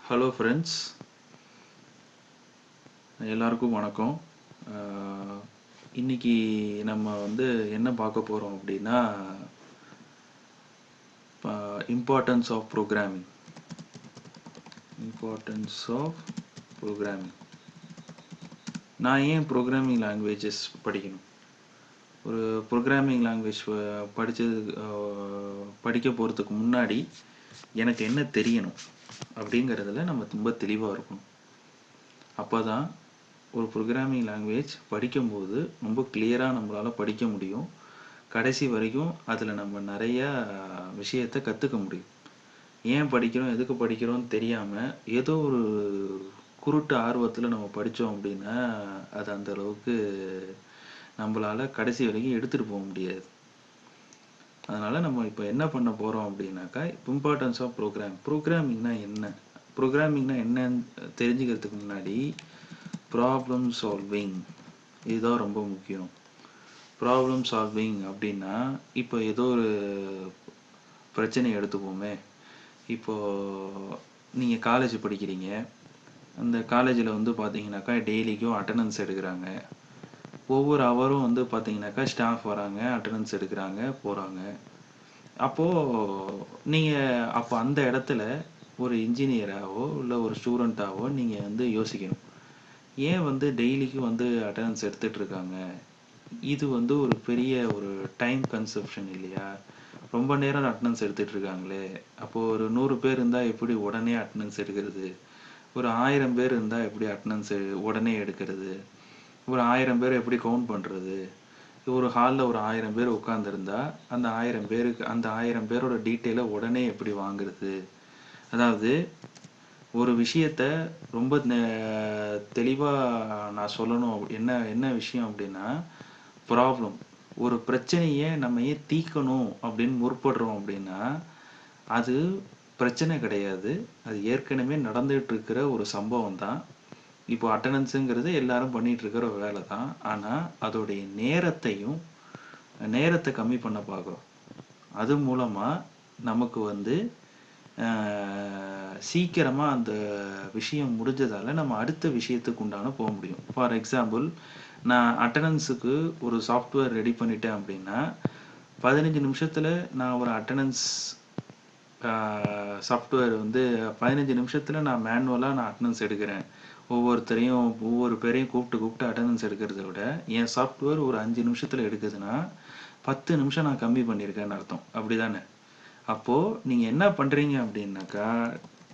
Hello friends, எல்லாருக்கும் வணக்கம். இன்னைக்கு நம்ம என்ன பார்க்க போகிறோம் அப்படின்னா, இம்பார்ட்டன்ஸ் ஆஃப் ப்ரோக்ராமிங். நான் ஏன் ப்ரோக்ராமிங் லாங்குவேஜஸ் படிக்கணும்? ஒரு ப்ரோக்ராமிங் லாங்குவேஜ் படிக்க போகிறதுக்கு முன்னாடி எனக்கு என்ன தெரியணும் அப்படிங்கிறதுல நம்ம ரொம்ப தெளிவாக இருக்கணும். அப்போ தான் ஒரு ப்ரோக்ராமிங் லாங்குவேஜ் படிக்கும்போது ரொம்ப கிளியராக நம்மளால் படிக்க முடியும். கடைசி வரைக்கும் அதில் நம்ம நிறையா விஷயத்தை கற்றுக்க முடியும். ஏன் படிக்கிறோம், எதுக்கு படிக்கிறோம்னு தெரியாமல் ஏதோ ஒரு குருட்டு ஆர்வத்தில் நம்ம படித்தோம் அப்படின்னா அது அந்த அளவுக்கு நம்மளால் கடைசி வரைக்கும் எடுத்துகிட்டு போக முடியாது. அதனால் நம்ம இப்போ என்ன பண்ண போகிறோம் அப்படின்னாக்கா, இம்பார்ட்டன்ஸ் ஆஃப் ப்ரோக்ராமிங்னா என்னன்னு தெரிஞ்சுக்கிறதுக்கு முன்னாடி ப்ராப்ளம் சால்விங் இதுதான் ரொம்ப முக்கியம். ப்ராப்ளம் சால்விங் அப்படின்னா, இப்போ ஏதோ ஒரு பிரச்சனையை எடுத்துப்போமே. இப்போது நீங்கள் காலேஜ் படிக்கிறீங்க. அந்த காலேஜில் பார்த்தீங்கன்னாக்கா டெய்லிக்கும் அட்டண்டன்ஸ் எடுக்கிறாங்க. ஒவ்வொரு ஹவரும் பார்த்தீங்கன்னாக்கா ஸ்டாஃப் வராங்க, அட்டண்டன்ஸ் எடுக்கிறாங்க, போகிறாங்க. அப்போ அந்த இடத்துல ஒரு இன்ஜினியராகவோ இல்லை ஒரு ஸ்டூடெண்ட்டாகவோ நீங்கள் யோசிக்கணும், ஏன் டெய்லிக்கும் அட்டண்டன்ஸ் எடுத்துகிட்ருக்காங்க? இது ஒரு பெரிய ஒரு டைம் கன்சப்ஷன் இல்லையா? ரொம்ப நேரம் அட்டண்டன்ஸ் எடுத்துகிட்டு இருக்காங்களே. அப்போது ஒரு 100 பேர் இருந்தால் எப்படி உடனே அட்டண்டன்ஸ் எடுக்கிறது? ஒரு 1000 பேர் இருந்தால் எப்படி அட்டண்டன்ஸ் உடனே எடுக்கிறது? ஒரு 1000 பேர் எப்படி கவுண்ட் பண்ணுறது? ஒரு ஹாலில் ஒரு 1000 பேர் உட்காந்துருந்தா அந்த 1000 பேரோட டீட்டெயிலை உடனே எப்படி வாங்குறது? அதாவது ஒரு விஷயத்த ரொம்ப தெளிவாக நான் சொல்லணும். என்ன விஷயம் அப்படின்னா, ப்ராப்ளம், ஒரு பிரச்சனையை நம்ம ஏன் தீர்க்கணும் அப்படின்னு முற்படுறோம் அப்படின்னா, அது பிரச்சனை கிடையாது, அது ஏற்கனவே நடந்துகிட்டு இருக்கிற ஒரு சம்பவம் தான். இப்போ அட்டண்டன்ஸுங்கிறது எல்லாரும் பண்ணிகிட்டு இருக்கிற வேலை தான். ஆனால் அதோடைய நேரத்தை கம்மி பண்ண பார்க்குறோம். அது மூலமாக நமக்கு சீக்கிரமாக அந்த விஷயம் முடிஞ்சதால் நம்ம அடுத்த விஷயத்துக்கு உண்டான போக முடியும். ஃபார் எக்ஸாம்பிள், நான் அட்டண்டன்ஸுக்கு ஒரு சாஃப்ட்வேர் ரெடி பண்ணிட்டேன் அப்படின்னா 15 நிமிஷத்தில் நான் ஒரு அட்டண்டன்ஸ் சாஃப்ட்வேர் 15 நிமிஷத்தில் நான் மேனுவலாக அட்டண்டன்ஸ் எடுக்கிறேன். ஒவ்வொரு பேரையும் கூப்பிட்டு அட்டண்டன்ஸ் எடுக்கிறத விட என் சாஃப்ட்வேர் ஒரு 5 நிமிஷத்தில் எடுக்குதுன்னா 10 நிமிஷம் நான் கம்மி பண்ணியிருக்கேன்னு அர்த்தம். அப்படி தானே? அப்போது நீங்கள் என்ன பண்ணுறீங்க அப்படின்னாக்கா,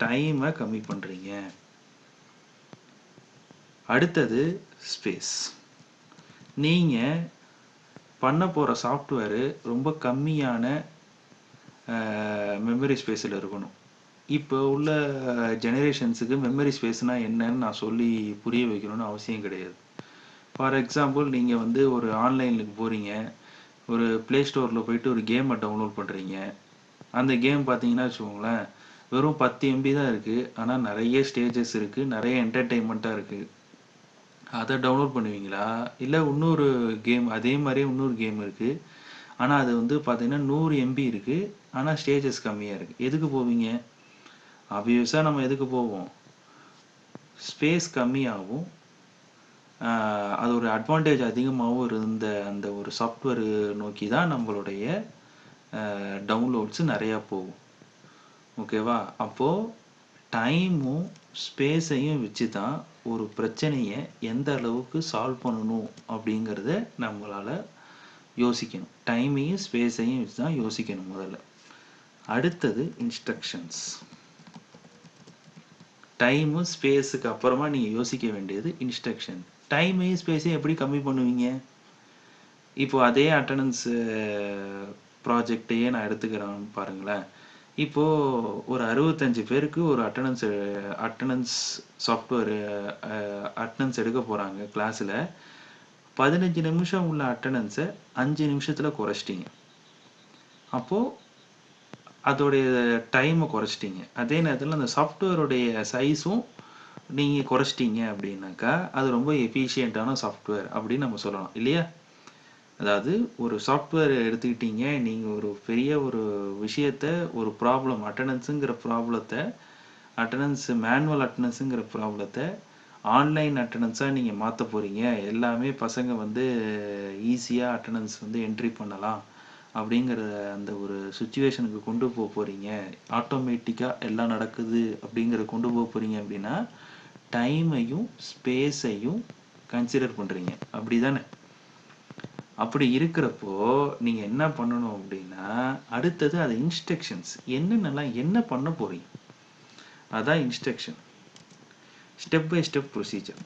டைமை கம்மி பண்ணுறீங்க. அடுத்தது ஸ்பேஸ். நீங்கள் பண்ண போகிற சாஃப்ட்வேரு ரொம்ப கம்மியான மெமரி ஸ்பேஸில் இருக்கணும். இப்போ உள்ள ஜெனரேஷன்ஸுக்கு மெமரி ஸ்பேஸ்னால் என்னன்னு நான் சொல்லி புரிய வைக்கணும்னு அவசியம் கிடையாது. ஃபார் எக்ஸாம்பிள், நீங்கள் ஒரு ஆன்லைனுக்கு போகிறீங்க, ஒரு ப்ளே ஸ்டோரில் போயிட்டு ஒரு கேமை டவுன்லோட் பண்ணுறீங்க. அந்த கேம் பார்த்தீங்கன்னா வச்சுக்கோங்களேன், வெறும் 10 MB தான் இருக்குது. ஆனால் நிறைய ஸ்டேஜஸ் இருக்குது, நிறைய என்டர்டெயின்மெண்ட்டாக இருக்குது. அதை டவுன்லோட் பண்ணுவீங்களா? இல்லை இன்னொரு கேம், அதே மாதிரியே இன்னொரு கேம் இருக்குது, ஆனால் அது பார்த்தீங்கன்னா 100 MB இருக்குது, ஆனால் ஸ்டேஜஸ் கம்மியாக இருக்குது. எதுக்கு போவீங்க? ஆப்வியஸாக நம்ம எதுக்கு போவோம்? ஸ்பேஸ் கம்மியாகவும் அது ஒரு அட்வான்டேஜ் அதிகமாகவும் இருந்த அந்த ஒரு சாஃப்ட்வேர் நோக்கி தான் நம்மளுடைய டவுன்லோட்ஸு நிறையா போகும். ஓகேவா? அப்போது டைமும் ஸ்பேஸையும் வச்சு தான் ஒரு பிரச்சனையை எந்த அளவுக்கு சால்வ் பண்ணணும் அப்படிங்கிறத நம்மளால் யோசிக்கணும். டைமையும் ஸ்பேஸையும் வச்சு தான் யோசிக்கணும் முதல்ல. அடுத்தது இன்ஸ்ட்ரக்ஷன்ஸ். டைமு ஸ்பேஸுக்கு அப்புறமா நீங்கள் யோசிக்க வேண்டியது இன்ஸ்ட்ரக்ஷன். டைமையும் ஸ்பேஸையும் எப்படி கம்மி பண்ணுவீங்க? இப்போது அதே அட்டண்டன்ஸு ப்ராஜெக்டையே நான் எடுத்துக்கிறேன் பாருங்களேன். இப்போது ஒரு 65 பேருக்கு ஒரு அட்டண்டன்ஸ் சாஃப்ட்வேர் அட்டண்டன்ஸ் எடுக்க போகிறாங்க கிளாஸில். 15 நிமிஷம் உள்ள அட்டண்டன்ஸை 5 நிமிஷத்தில் குறைச்சிட்டிங்க. அப்போது அதோடைய டைமை குறைச்சிட்டிங்க. அதே நேரத்தில் அந்த சாஃப்ட்வேருடைய சைஸும் நீங்கள் குறைச்சிட்டிங்க அப்படின்னாக்கா அது ரொம்ப எஃபிஷியண்ட்டான சாஃப்ட்வேர் அப்படின்னு நம்ம சொல்லலாம் இல்லையா? அதாவது ஒரு சாஃப்ட்வேர் எடுத்துக்கிட்டீங்க, நீங்கள் ஒரு பெரிய ஒரு விஷயத்தை, ஒரு ப்ராப்ளம், அட்டண்டன்ஸுங்கிற ப்ராப்ளத்தை அட்டெண்டன்ஸ் மேனுவல் அட்டெண்டன்ஸுங்கிற ப்ராப்ளத்தை ஆன்லைன் அட்டெண்டன்ஸாக நீங்கள் மாற்ற போகிறீங்க. எல்லாமே பசங்க வந்து ஈஸியாக அட்டெண்டன்ஸ் வந்து என்ட்ரி பண்ணலாம் அப்படிங்கிற அந்த ஒரு சுச்சுவேஷனுக்கு கொண்டு போக போகிறீங்க. ஆட்டோமேட்டிக்காக எல்லாம் நடக்குது அப்படிங்கிற கொண்டு போக போகிறீங்க அப்படின்னா டைமையும் ஸ்பேஸையும் கன்சிடர் பண்ணுறீங்க. அப்படி தானே? அப்படி இருக்கிறப்போ நீங்கள் என்ன பண்ணணும் அப்படின்னா அடுத்தது அது இன்ஸ்ட்ரக்ஷன்ஸ் என்னென்னலாம் என்ன பண்ண போகிறீங்க அதான் instruction. Step by step procedure.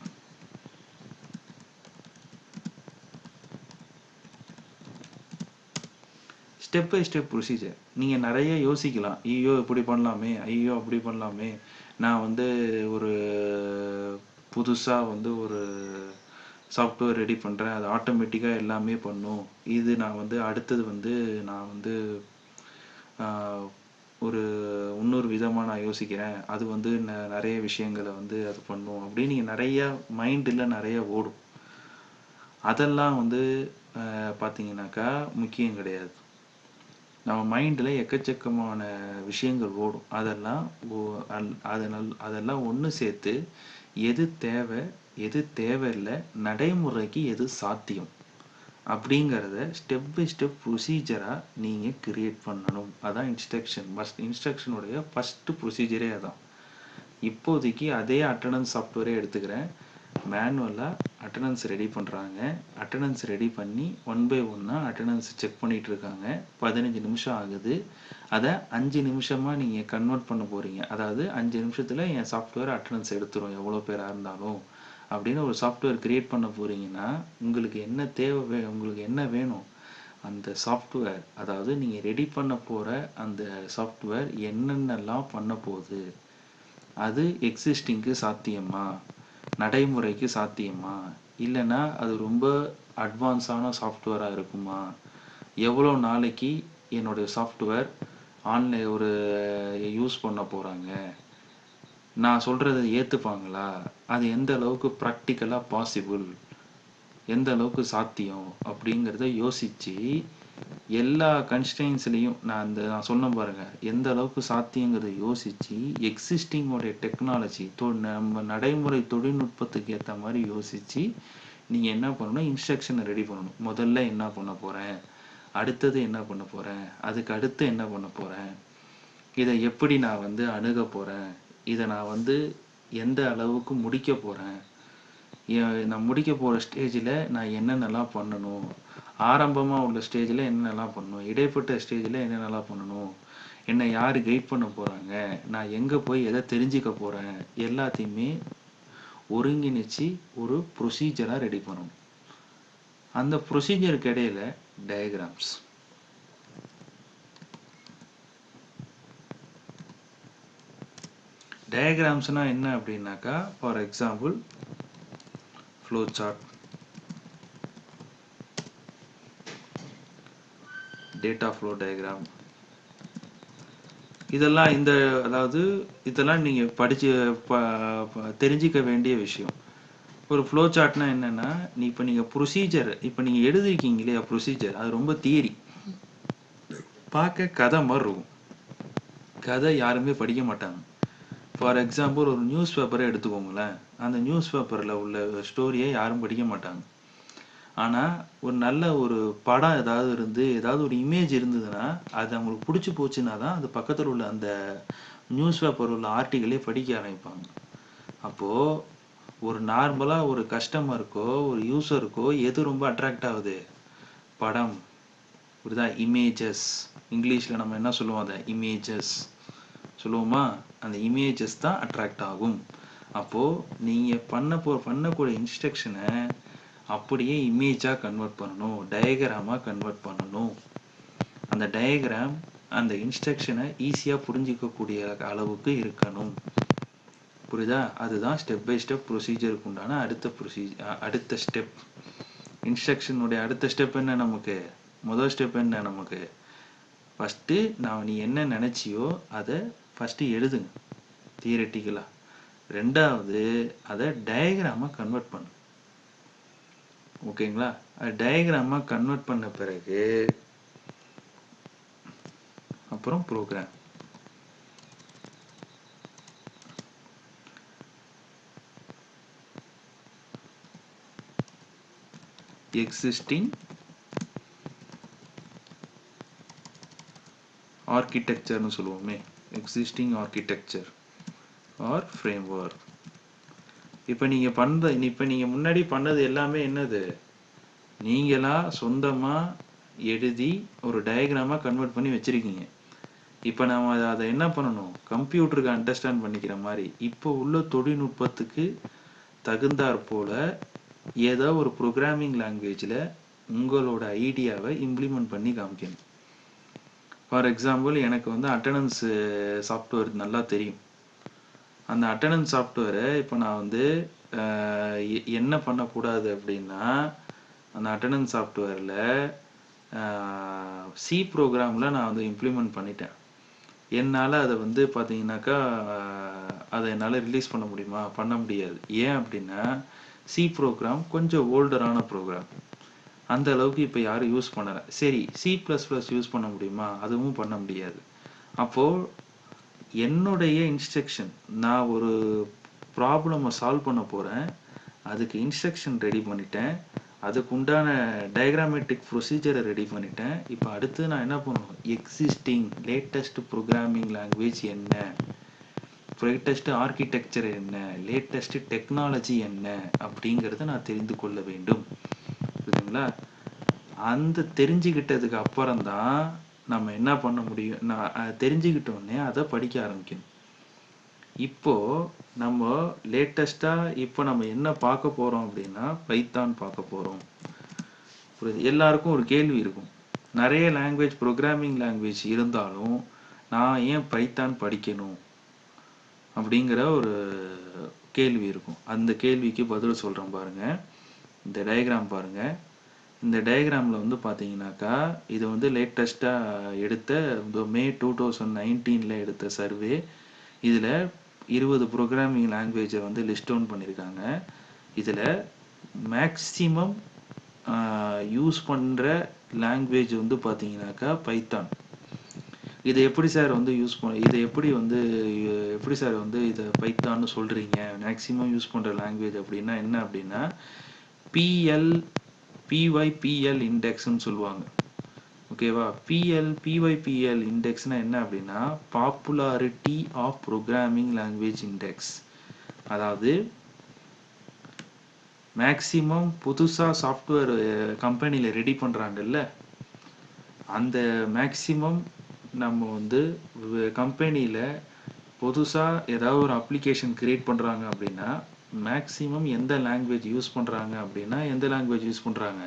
Step by step procedure. நீங்கள் நிறைய யோசிக்கலாம். ஐயோ இப்படி பண்ணலாமே, ஐயோ அப்படி பண்ணலாமே, நான் வந்து ஒரு புதுசாக வந்து ஒரு சாஃப்ட்வேர் ரெடி பண்ணுறேன், அது ஆட்டோமேட்டிக்காக எல்லாமே பண்ணும், இது நான் வந்து அடுத்தது வந்து நான் வந்து ஒரு இன்னொரு விதமாக நான் யோசிக்கிறேன், அது வந்து நிறைய விஷயங்களை வந்து அது பண்ணும் அப்படின்னு நீங்கள் நிறையா மைண்டில் நிறைய ஓடும். அதெல்லாம் வந்து பார்த்தீங்கன்னாக்கா முக்கியம் கிடையாது. நம்ம மைண்டில் எக்கச்சக்கமான விஷயங்கள் ஓடும். அதெல்லாம் ஒன்று சேர்த்து எது தேவை எது தேவையில்லை, நடைமுறைக்கு எது சாத்தியம் அப்படிங்கிறத ஸ்டெப் பை ஸ்டெப் ப்ரொசீஜராக நீங்கள் கிரியேட் பண்ணணும். அதான் இன்ஸ்ட்ரக்ஷன். இன்ஸ்ட்ரக்ஷனுடைய ஃபஸ்ட்டு ப்ரொசீஜரே அதான். இப்போதைக்கு அதே அட்டெண்டன்ஸ் சாஃப்ட்வேரே எடுத்துக்கிறேன். மேனுவலாக அட்டெண்டன்ஸ் ரெடி பண்ணுறாங்க. அட்டெண்டன்ஸ் ரெடி பண்ணி 1 by 1 அட்டெண்டன்ஸ் செக் பண்ணிகிட்டு இருக்காங்க. 15 நிமிஷம் ஆகுது. அதை 5 நிமிஷமாக நீங்கள் கன்வெர்ட் பண்ண போகிறீங்க. அதாவது 5 நிமிஷத்தில் என் சாஃப்ட்வேர் அட்டெண்டன்ஸ் எடுத்துரும் எவ்வளோ பேராக இருந்தாலும் அப்படின்னு ஒரு சாஃப்ட்வேர் க்ரியேட் பண்ண போகிறீங்கன்னா உங்களுக்கு என்ன தேவை, உங்களுக்கு என்ன வேணும், அந்த சாஃப்ட்வேர், அதாவது நீங்கள் ரெடி பண்ண போகிற அந்த சாஃப்ட்வேர் என்னென்னலாம் பண்ண போகுது, அது எக்ஸிஸ்டிங்க்கு சாத்தியமா, நடைமுறைக்கு சாத்தியமா, இல்லைன்னா அது ரொம்ப அட்வான்ஸான சாஃப்ட்வேராக இருக்குமா, எவ்வளோ நாளைக்கு என்னுடைய சாஃப்ட்வேர் ஆன்லைன் ஒரு யூஸ் பண்ண போகிறாங்க, நான் சொல்கிறத ஏற்றுப்பாங்களா, அது எந்த அளவுக்கு ப்ராக்டிக்கலாக பாசிபிள், எந்த அளவுக்கு சாத்தியம் அப்படிங்கிறத யோசித்து எல்லா கன்ஸ்ட்ரெயின்ஸ்லேயும் நான் சொன்ன பாருங்கள், எந்த அளவுக்கு சாத்தியங்கிறத யோசித்து எக்ஸிஸ்டிங்கோடைய டெக்னாலஜி நம்ம நடைமுறை தொழில்நுட்பத்துக்கு ஏற்ற மாதிரி யோசித்து நீங்கள் என்ன பண்ணணும், இன்ஸ்ட்ரக்ஷனை ரெடி பண்ணணும். முதல்ல என்ன பண்ண போகிறேன், அடுத்தது என்ன பண்ண போகிறேன், அதுக்கு அடுத்து என்ன பண்ண போகிறேன், இதை எப்படி நான் வந்து அணுக போகிறேன், இதை நான் வந்து எந்த அளவுக்கு முடிக்க போகிறேன், நான் முடிக்க போகிற ஸ்டேஜில் நான் என்னென்னலாம் பண்ணணும், ஆரம்பமாக உள்ள ஸ்டேஜில் என்னென்னலாம் பண்ணணும், இடைப்பட்ட ஸ்டேஜில் என்னென்னலாம் பண்ணணும், என்னை யார் கைட் பண்ண போகிறாங்க, நான் எங்கே போய் எதை தெரிஞ்சிக்க போகிறேன், எல்லாத்தையுமே ஒருங்கிணைச்சு ஒரு ப்ரொசீஜராக ரெடி பண்ணணும். அந்த ப்ரொசீஜருக்கு இடையில டயக்ராம்ஸ். டயக்ராம்ஸ்னால் என்ன அப்படின்னாக்கா, for example flow chart, data flow diagram, இதெல்லாம் அதாவது இதெல்லாம் நீங்கள் படித்து தெரிஞ்சிக்க வேண்டிய விஷயம். ஒரு ஃப்ளோ சார்ட்னா என்னென்னா, இப்போ நீங்கள் ப்ரொசீஜர் இப்போ நீங்கள் எழுதிருக்கீங்க இல்லையா ப்ரொசீஜர், அது ரொம்ப தியரி, பார்க்க கதை மாதிரி இருக்கும். கதை யாருமே படிக்க மாட்டாங்க. ஃபார் எக்ஸாம்பிள் ஒரு நியூஸ் பேப்பரை எடுத்துக்கோங்களேன். அந்த நியூஸ் பேப்பரில் உள்ள ஸ்டோரியை யாரும் படிக்க மாட்டாங்க. ஆனால் ஒரு நல்ல ஒரு படம் ஏதாவது ஒரு இமேஜ் இருந்ததுன்னா அது அவங்களுக்கு பிடிச்சி போச்சுன்னா தான் அது பக்கத்தில் உள்ள அந்த நியூஸ் பேப்பர் உள்ள ஆர்டிகளே படிக்க ஆரம்பிப்பாங்க. அப்போது ஒரு நார்மலாக ஒரு கஸ்டமருக்கோ ஒரு யூஸருக்கோ எது ரொம்ப அட்ராக்ட் ஆகுது, படம், புரியுதா, இமேஜஸ். இங்கிலீஷில் நம்ம என்ன சொல்லுவோம், அதை இமேஜஸ் சொல்லுவோமா, அந்த இமேஜஸ் தான் அட்ராக்ட் ஆகும். அப்போது நீங்கள் பண்ணக்கூடிய இன்ஸ்ட்ரக்ஷனை அப்படியே இமேஜாக கன்வெர்ட் பண்ணணும், டயக்ராமாக கன்வெர்ட் பண்ணணும். அந்த டயக்ராம் அந்த இன்ஸ்ட்ரக்ஷனை ஈஸியாக புரிஞ்சிக்கக்கூடிய அளவுக்கு இருக்கணும். புரியுதா? அதுதான் ஸ்டெப் பை ஸ்டெப் ப்ரொசீஜருக்கு உண்டான அடுத்த ஸ்டெப். இன்ஸ்ட்ரக்ஷனுடைய அடுத்த ஸ்டெப் என்ன, நமக்கு முதல் ஸ்டெப் என்ன, நமக்கு ஃபஸ்ட்டு நீ என்ன நினச்சியோ அதை ஃபஸ்ட்டு எழுதுங்க தியரிட்டிக்கலாக. ரெண்டாவது அதை டயக்ராமாக கன்வெர்ட் பண்ணு. ஓகேங்களா? அது டயக்ராமாக கன்வெர்ட் பண்ண பிறகு அப்புறம் ப்ரோக்ராம். existing architecture னு சொல்லுவோமே, existing architecture or framework. இப்போ நீங்க முன்னாடி பண்ணது எல்லாமே என்னது, நீங்களா சொந்தமா எழுதி ஒரு டயக்ராமா கன்வெர்ட் பண்ணி வச்சிருக்கீங்க. இப்போ நாம அதை என்ன பண்ணணும், கம்ப்யூட்டருக்கு அண்டர்ஸ்டாண்ட் பண்ணிக்கிற மாதிரி இப்போ உள்ள தொழில்நுட்பத்துக்கு தகுந்தாற் போல ஏதோ ஒரு ப்ரோக்ராமிங் லாங்குவேஜில் உங்களோட ஐடியாவை இம்ப்ளிமெண்ட் பண்ணி காமிக்கணும். ஃபார் எக்ஸாம்பிள், எனக்கு வந்து அட்டண்டன்ஸ் சாஃப்ட்வேர் நல்லா தெரியும். அந்த அட்டண்டன்ஸ் சாஃப்ட்வேரை இப்போ நான் வந்து என்ன பண்ணக்கூடாது அப்படின்னா, அந்த அட்டண்டன்ஸ் சாஃப்ட்வேரில் சி ப்ரோக்ராமில் நான் வந்து இம்ப்ளிமெண்ட் பண்ணிட்டேன். என்னால் அதை வந்து பார்த்தீங்கன்னாக்கா அதை என்னால் ரிலீஸ் பண்ண முடியுமா, பண்ண முடியாது. ஏன் அப்படின்னா சி ப்ரோக்ராம் கொஞ்சம் ஓல்டரான ப்ரோக்ராம், அந்த அளவுக்கு இப்போ யாரும் யூஸ் பண்ணலை. சரி, C++ யூஸ் பண்ண முடியுமா, அதுவும் பண்ண முடியாது. அப்போது என்னுடைய இன்ஸ்ட்ரக்ஷன், நான் ஒரு ப்ராப்ளமை சால்வ் பண்ண போகிறேன், அதுக்கு இன்ஸ்ட்ரக்ஷன் ரெடி பண்ணிட்டேன், அதுக்கு உண்டான டயக்ராமேட்டிக் ப்ரொசீஜரை ரெடி பண்ணிட்டேன். இப்போ அடுத்து நான் என்ன பண்ணணும், எக்ஸிஸ்டிங் லேட்டஸ்ட் ப்ரோக்ராமிங் லாங்குவேஜ் என்ன, லேட்டஸ்ட் ஆர்கிடெக்சர் என்ன, லேட்டஸ்ட் டெக்னாலஜி என்ன அப்படிங்கிறத நான் தெரிந்து கொள்ள வேண்டும். புரியுதுங்களா? அந்த தெரிஞ்சுக்கிட்டதுக்கு அப்புறம் தான் நம்ம என்ன பண்ண முடியும், நான் தெரிஞ்சுக்கிட்டோன்னே அதை படிக்க ஆரம்பிக்கணும். இப்போ நம்ம லேட்டஸ்ட்டாக இப்போ நம்ம என்ன பார்க்க போகிறோம் அப்படின்னா பைத்தான் பார்க்க போகிறோம். புரியுது? எல்லாருக்கும் ஒரு கேள்வி இருக்கும், நிறைய லாங்குவேஜ் ப்ரோக்ராமிங் லாங்குவேஜ் இருந்தாலும் நான் ஏன் பைத்தான் படிக்கணும் அப்படிங்கிற ஒரு கேள்வி இருக்கும். அந்த கேள்விக்கு பதில் சொல்கிறேன் பாருங்கள். இந்த டயக்ராம் பாருங்கள். இந்த டயக்ராமில் வந்து பார்த்தீங்கன்னாக்கா இது வந்து லேட்டஸ்ட்டாக எடுத்த மே 2019 எடுத்த சர்வே. இதில் 20 ப்ரோக்ராமிங் லாங்குவேஜை வந்து லிஸ்ட் டவுன் பண்ணியிருக்காங்க. இதில் மேக்ஸிமம் யூஸ் பண்ணுற லாங்குவேஜ் வந்து பார்த்தீங்கன்னாக்கா பைத்தான். இதை எப்படி சார் வந்து எப்படி சார் வந்து இதை பைத்தான்னு சொல்கிறீங்க, மேக்ஸிமம் யூஸ் பண்ணுற லாங்குவேஜ் அப்படின்னா என்ன அப்படின்னா PYPL இண்டெக்ஸ்ன்னு சொல்லுவாங்க. ஓகேவா? PYPL இண்டெக்ஸ்னா என்ன அப்படின்னா popularity of programming language index. அதாவது மேக்ஸிமம் புதுசாக சாஃப்ட்வேர் கம்பெனியில் ரெடி பண்ணுறாங்கல்ல, அந்த மேக்ஸிமம் நம்ம வந்து கம்பெனியில் புதுசாக ஏதாவது ஒரு அப்ளிகேஷன் க்ரியேட் பண்ணுறாங்க அப்படின்னா மேக்ஸிமம் எந்த லாங்குவேஜ் யூஸ் பண்ணுறாங்க அப்படின்னா, எந்த லாங்குவேஜ் யூஸ் பண்ணுறாங்க,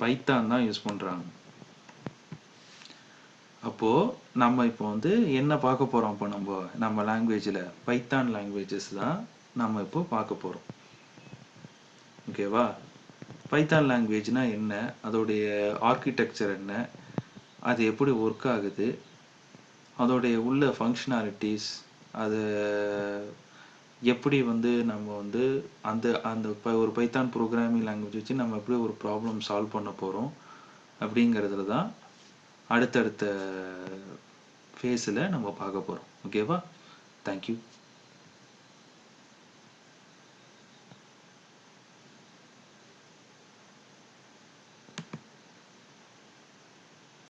பைத்தான் தான் யூஸ் பண்ணுறாங்க. அப்போது நம்ம இப்போ வந்து என்ன பார்க்க போகிறோம், இப்போ நம்ம லாங்குவேஜில் பைத்தான் லாங்குவேஜஸ் தான் நம்ம இப்போ பார்க்க போகிறோம். ஓகேவா? பைத்தான் லாங்குவேஜ்னால் என்ன, அதோடைய ஆர்கிடெக்சர் என்ன, அது எப்படி ஒர்க் ஆகுது, அதோடைய உள்ள ஃபங்க்ஷனாலிட்டிஸ், அது எப்படி வந்து நம்ம வந்து அந்த ஒரு பைத்தான் ப்ரோக்ராமிங் லாங்குவேஜ் வச்சு நம்ம எப்படி ஒரு ப்ராப்ளம் சால்வ் பண்ண போகிறோம் அப்படிங்கிறதுல தான் அடுத்தடுத்த ஃபேஸில் நம்ம பார்க்க போகிறோம். ஓகேவா? தேங்க்யூ.